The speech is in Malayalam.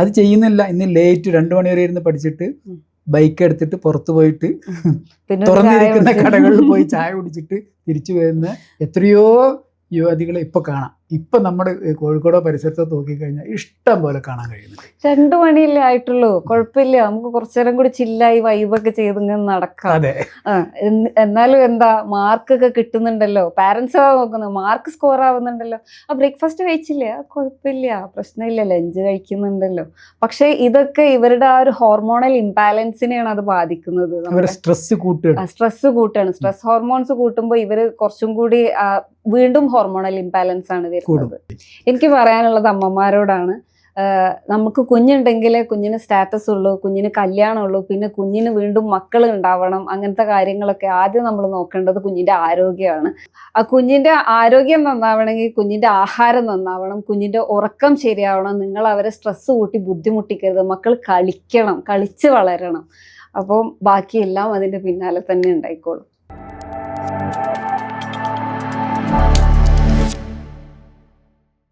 അത് ചെയ്യുന്നില്ല. ഇന്ന് ലേറ്റ് 2 മണി വരെ ഇരുന്ന് പഠിച്ചിട്ട് ബൈക്ക് എടുത്തിട്ട് പുറത്തു പോയിട്ട് തുറന്നിരിക്കുന്ന കടകളിൽ പോയി ചായ കുടിച്ചിട്ട് തിരിച്ചു വരുന്ന എത്രയോ യുവതികളെ ഇപ്പൊ കാണാം. ഇപ്പൊ നമ്മുടെ കോഴിക്കോടോ പരിസരത്തോ നോക്കിക്കഴിഞ്ഞാൽ ഇഷ്ടം പോലെ കാണാൻ കഴിയുന്നുണ്ട്. 2 മണിയല്ലേ ആയിട്ടുള്ളൂ, കുഴപ്പമില്ല, നമുക്ക് കുറച്ചേരം കൂടി ചില്ലായി വൈബൊക്കെ ചെയ്ത് ഇങ്ങനെ നടക്കാം. അതെ. എന്നാലും എന്താ, മാർക്കൊക്കെ കിട്ടുന്നുണ്ടല്ലോ, പാരന്റ്സ് നോക്കുന്നത്, മാർക്ക് സ്കോർ ആവുന്നുണ്ടല്ലോ. ആ ബ്രേക്ക്ഫാസ്റ്റ് കഴിച്ചില്ലേ, കുഴപ്പമില്ല, പ്രശ്നമില്ല, ലഞ്ച് കഴിക്കുന്നുണ്ടല്ലോ. പക്ഷെ ഇതൊക്കെ ഇവരുടെ ആ ഒരു ഹോർമോണൽ ഇംബാലൻസിനെയാണ് അത് ബാധിക്കുന്നത്. സ്ട്രെസ് കൂട്ടാണ്. സ്ട്രെസ് ഹോർമോൺസ് കൂട്ടുമ്പോൾ ഇവര് കുറച്ചും കൂടി വീണ്ടും ഹോർമോണൽ ഇംബാലൻസ് ആണ് വരുന്നത്. എനിക്ക് പറയാനുള്ളത് അമ്മമാരോടാണ്. നമുക്ക് കുഞ്ഞുണ്ടെങ്കിലേ കുഞ്ഞിന് സ്റ്റാറ്റസ് ഉള്ളൂ, കുഞ്ഞിന് കല്യാണം ഉള്ളൂ, പിന്നെ കുഞ്ഞിന് വീണ്ടും മക്കൾ ഉണ്ടാവണം. അങ്ങനത്തെ കാര്യങ്ങളൊക്കെ ആദ്യം നമ്മൾ നോക്കേണ്ടത് കുഞ്ഞിന്റെ ആരോഗ്യമാണ്. ആ കുഞ്ഞിന്റെ ആരോഗ്യം നന്നാവണമെങ്കിൽ കുഞ്ഞിന്റെ ആഹാരം നന്നാവണം, കുഞ്ഞിന്റെ ഉറക്കം ശരിയാവണം. നിങ്ങൾ അവരെ സ്ട്രെസ് കൂട്ടി ബുദ്ധിമുട്ടിക്കരുത്. മക്കൾ കളിക്കണം, കളിച്ച് വളരണം. അപ്പം ബാക്കിയെല്ലാം അതിന്റെ പിന്നാലെ തന്നെ ഉണ്ടായിക്കോളും.